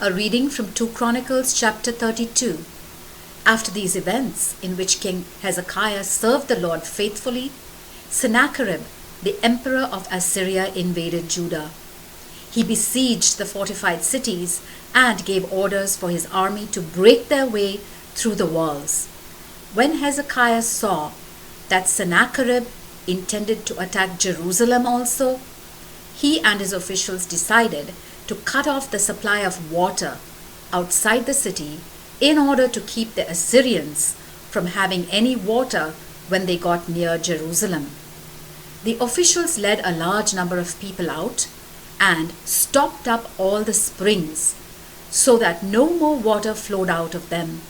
A reading from 2 Chronicles chapter 32. After these events, in which King Hezekiah served the Lord faithfully, Sennacherib, the emperor of Assyria, invaded Judah. He besieged the fortified cities and gave orders for his army to break their way through the walls. When Hezekiah saw that Sennacherib intended to attack Jerusalem also, he and his officials decided to cut off the supply of water outside the city in order to keep the Assyrians from having any water when they got near Jerusalem. The officials led a large number of people out and stopped up all the springs so that no more water flowed out of them.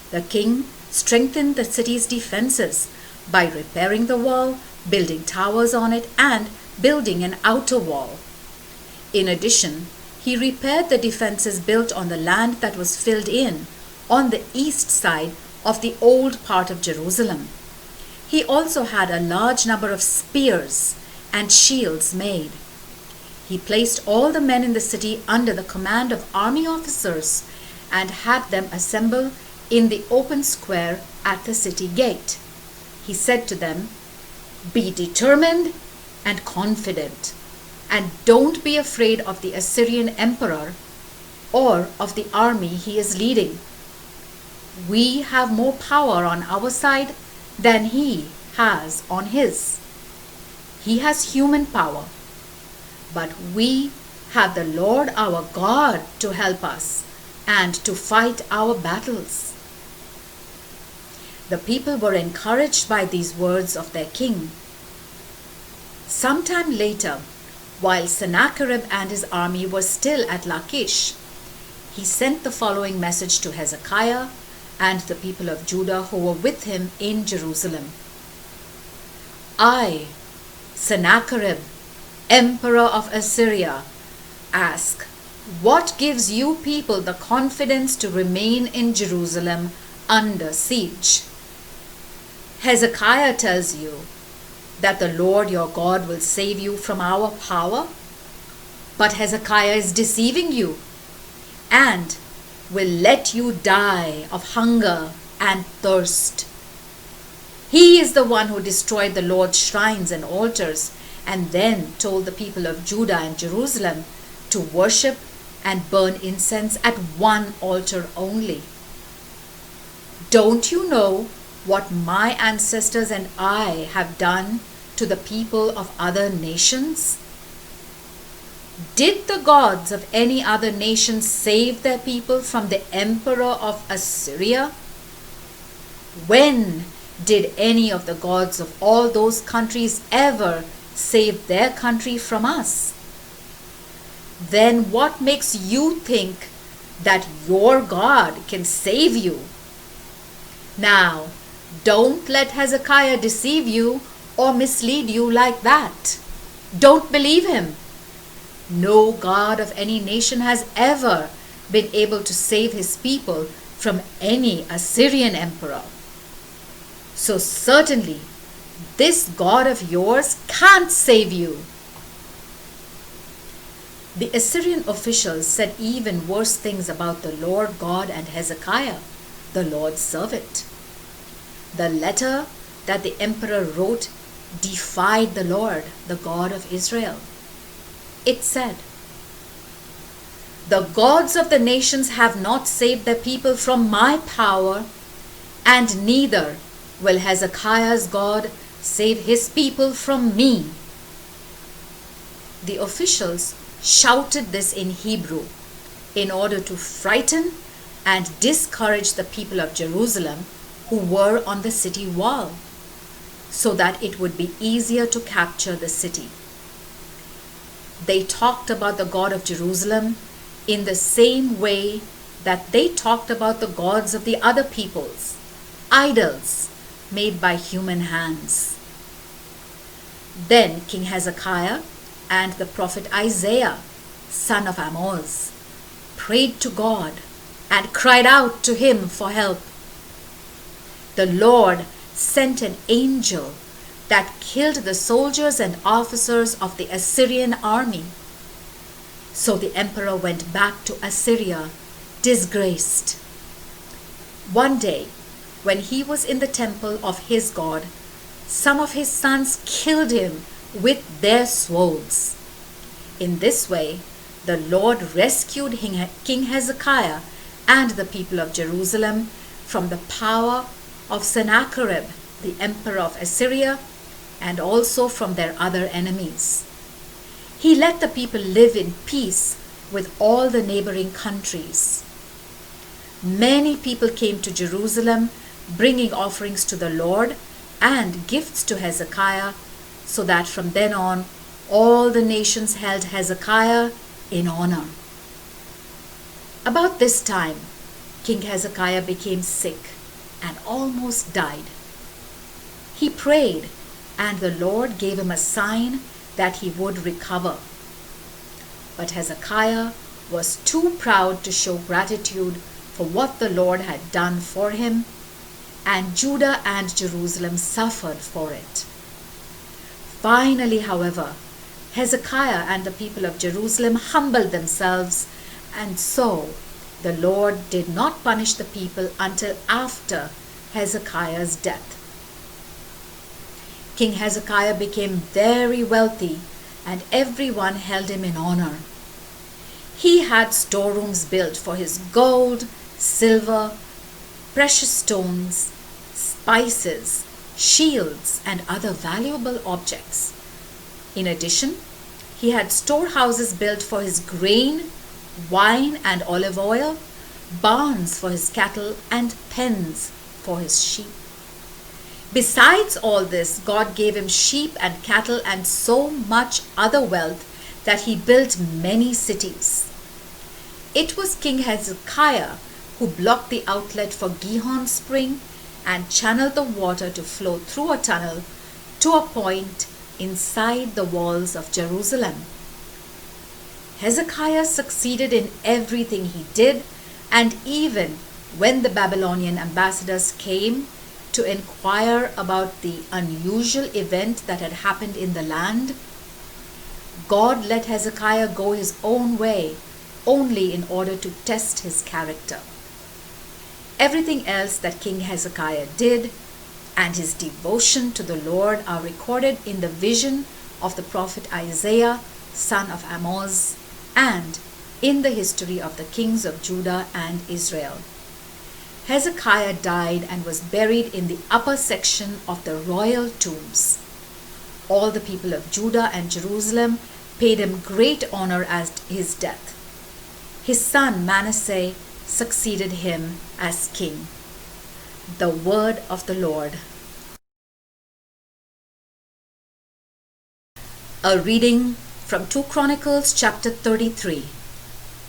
The king strengthened the city's defenses by repairing the wall, building towers on it, and building an outer wall. In addition, he repaired the defenses built on the land that was filled in on the east side of the old part of Jerusalem. He also had a large number of spears and shields made. He placed all the men in the city under the command of army officers and had them assemble in the open square at the city gate. He said to them, "Be determined and confident, and don't be afraid of the Assyrian emperor or of the army he is leading. We have more power on our side than he has on his. He has human power, but we have the Lord our God to help us and to fight our battles." The people were encouraged by these words of their king. Sometime later, while Sennacherib and his army were still at Lachish, he sent the following message to Hezekiah and the people of Judah who were with him in Jerusalem. "I, Sennacherib, emperor of Assyria, ask, what gives you people the confidence to remain in Jerusalem under siege? Hezekiah tells you that the Lord your God will save you from our power, but Hezekiah is deceiving you and will let you die of hunger and thirst. He is the one who destroyed the Lord's shrines and altars and then told the people of Judah and Jerusalem to worship and burn incense at one altar only. Don't you know what my ancestors and I have done to the people of other nations? Did the gods of any other nation save their people from the emperor of Assyria? When did any of the gods of all those countries ever save their country from us? Then what makes you think that your God can save you? Now, don't let Hezekiah deceive you or mislead you like that. Don't believe him. No God of any nation has ever been able to save his people from any Assyrian emperor. So certainly, this God of yours can't save you." The Assyrian officials said even worse things about the Lord God and Hezekiah, the Lord's servant. The letter that the emperor wrote defied the Lord, the God of Israel. It said, "The gods of the nations have not saved their people from my power, and neither will Hezekiah's God save his people from me." The officials shouted this in Hebrew in order to frighten and discourage the people of Jerusalem who were on the city wall, so that it would be easier to capture the city. They talked about the God of Jerusalem in the same way that they talked about the gods of the other peoples, idols made by human hands. Then King Hezekiah and the prophet Isaiah, son of Amoz, prayed to God and cried out to him for help. The Lord sent an angel that killed the soldiers and officers of the Assyrian army. So the emperor went back to Assyria, disgraced. One day, when he was in the temple of his God, some of his sons killed him with their swords. In this way, the Lord rescued King Hezekiah and the people of Jerusalem from the power of Sennacherib, the emperor of Assyria, and also from their other enemies. He let the people live in peace with all the neighboring countries. Many people came to Jerusalem, bringing offerings to the Lord and gifts to Hezekiah, so that from then on all the nations held Hezekiah in honor. About this time, King Hezekiah became sick and almost died. He prayed, and the Lord gave him a sign that he would recover. But Hezekiah was too proud to show gratitude for what the Lord had done for him, and Judah and Jerusalem suffered for it. Finally, however, Hezekiah and the people of Jerusalem humbled themselves, and so the Lord did not punish the people until after Hezekiah's death. King Hezekiah became very wealthy, and everyone held him in honor. He had storerooms built for his gold, silver, precious stones, spices, shields, and other valuable objects. In addition, he had storehouses built for his grain, wine, and olive oil, barns for his cattle, and pens for his sheep. Besides all this, God gave him sheep and cattle and so much other wealth that he built many cities. It was King Hezekiah who blocked the outlet for Gihon Spring and channeled the water to flow through a tunnel to a point inside the walls of Jerusalem. Hezekiah succeeded in everything he did, and even when the Babylonian ambassadors came to inquire about the unusual event that had happened in the land, God let Hezekiah go his own way only in order to test his character. Everything else that King Hezekiah did and his devotion to the Lord are recorded in the vision of the prophet Isaiah, son of Amoz, and in the history of the kings of Judah and Israel. Hezekiah died and was buried in the upper section of the royal tombs. All the people of Judah and Jerusalem paid him great honor at his death. His son Manasseh succeeded him as king. The word of the Lord. A reading from 2 Chronicles chapter 33.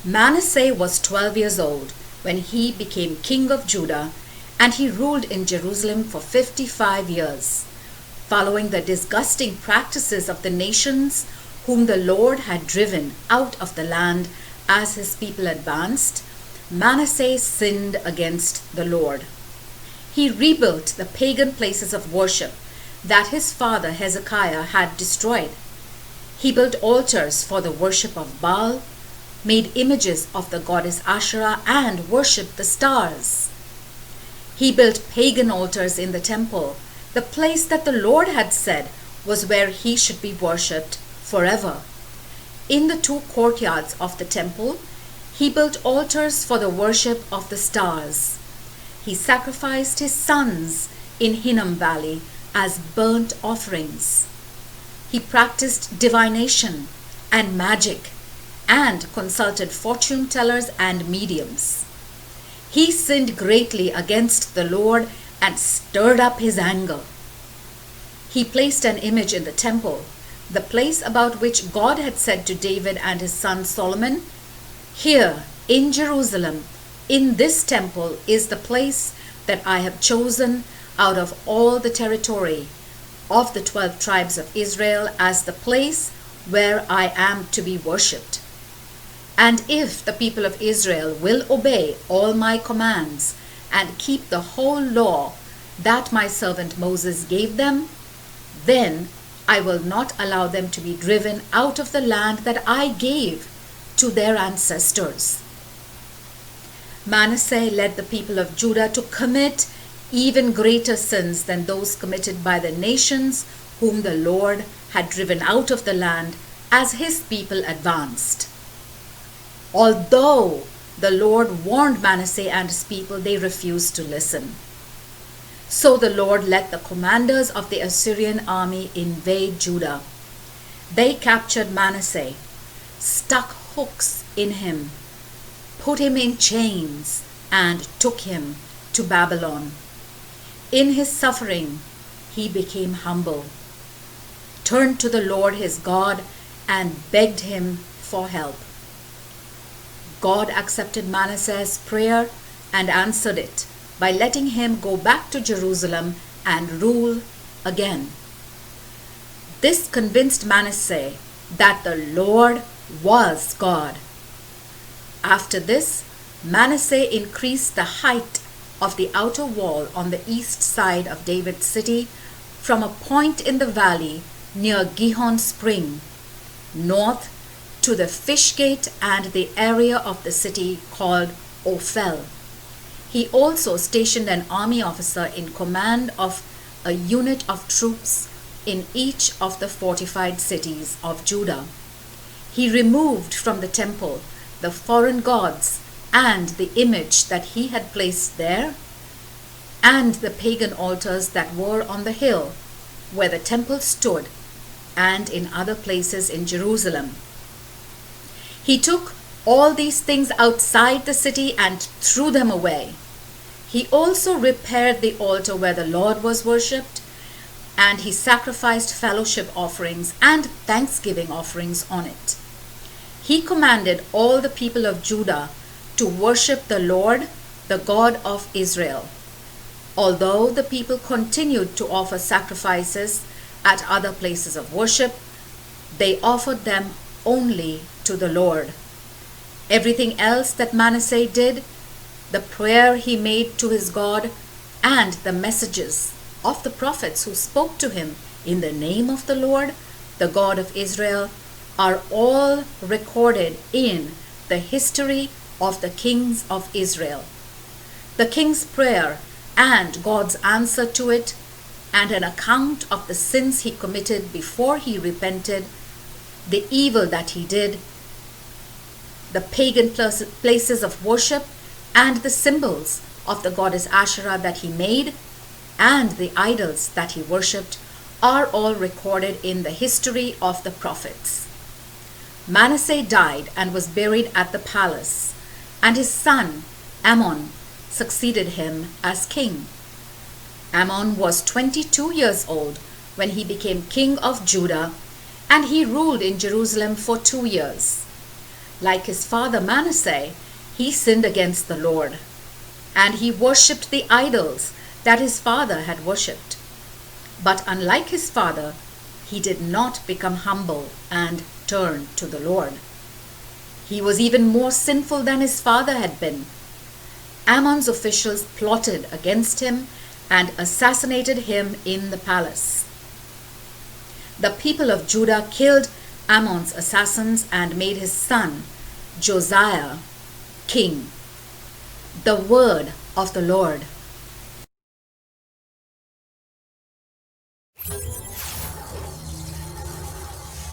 Manasseh was 12 years old when he became king of Judah, and he ruled in Jerusalem for 55 years, following the disgusting practices of the nations whom the Lord had driven out of the land as his people advanced. Manasseh sinned against the Lord. He rebuilt the pagan places of worship that his father Hezekiah had destroyed. He built altars for the worship of Baal, made images of the goddess Asherah, and worshipped the stars. He built pagan altars in the temple, the place that the Lord had said was where he should be worshipped forever. In the 2 courtyards of the temple, he built altars for the worship of the stars. He sacrificed his sons in Hinnom Valley as burnt offerings. He practiced divination and magic and consulted fortune tellers and mediums. He sinned greatly against the Lord and stirred up his anger. He placed an image in the temple, the place about which God had said to David and his son Solomon, "Here in Jerusalem, in this temple, is the place that I have chosen out of all the territory of the 12 tribes of Israel as the place where I am to be worshipped. And if the people of Israel will obey all my commands and keep the whole law that my servant Moses gave them, then I will not allow them to be driven out of the land that I gave to their ancestors. Manasseh led the people of Judah to commit even greater sins than those committed by the nations whom the Lord had driven out of the land as his people advanced. Although the Lord warned Manasseh and his people, they refused to listen. So the Lord let the commanders of the Assyrian army invade Judah. They captured Manasseh, stuck hooks in him, put him in chains, and took him to Babylon. In his suffering, he became humble, turned to the Lord his God, and begged him for help. God accepted Manasseh's prayer and answered it by letting him go back to Jerusalem and rule again. This convinced Manasseh that the Lord was God. After this, Manasseh increased the height of the outer wall on the east side of David's city from a point in the valley near Gihon Spring, north to the fish gate and the area of the city called Ophel. He also stationed an army officer in command of a unit of troops in each of the fortified cities of Judah. He removed from the temple the foreign gods and the image that he had placed there, and the pagan altars that were on the hill where the temple stood, and in other places in Jerusalem. He took all these things outside the city and threw them away. He also repaired the altar where the Lord was worshipped, and he sacrificed fellowship offerings and thanksgiving offerings on it. He commanded all the people of Judah to worship the Lord, the God of Israel. Although the people continued to offer sacrifices at other places of worship, they offered them only to the Lord. Everything else that Manasseh did, the prayer he made to his God, and the messages of the prophets who spoke to him in the name of the Lord, the God of Israel, are all recorded in the history of the kings of Israel. The king's prayer and God's answer to it, and an account of the sins he committed before he repented, the evil that he did, the pagan places of worship, and the symbols of the goddess Asherah that he made, and the idols that he worshipped, are all recorded in the history of the prophets. Manasseh died and was buried at the palace, and his son Amon succeeded him as king. Amon was 22 years old when he became king of Judah, and he ruled in Jerusalem for 2 years. Like his father Manasseh, he sinned against the Lord, and he worshipped the idols that his father had worshipped. But unlike his father, he did not become humble and turn to the Lord. He was even more sinful than his father had been. Ammon's officials plotted against him and assassinated him in the palace. The people of Judah killed Ammon's assassins and made his son Josiah king. The word of the Lord.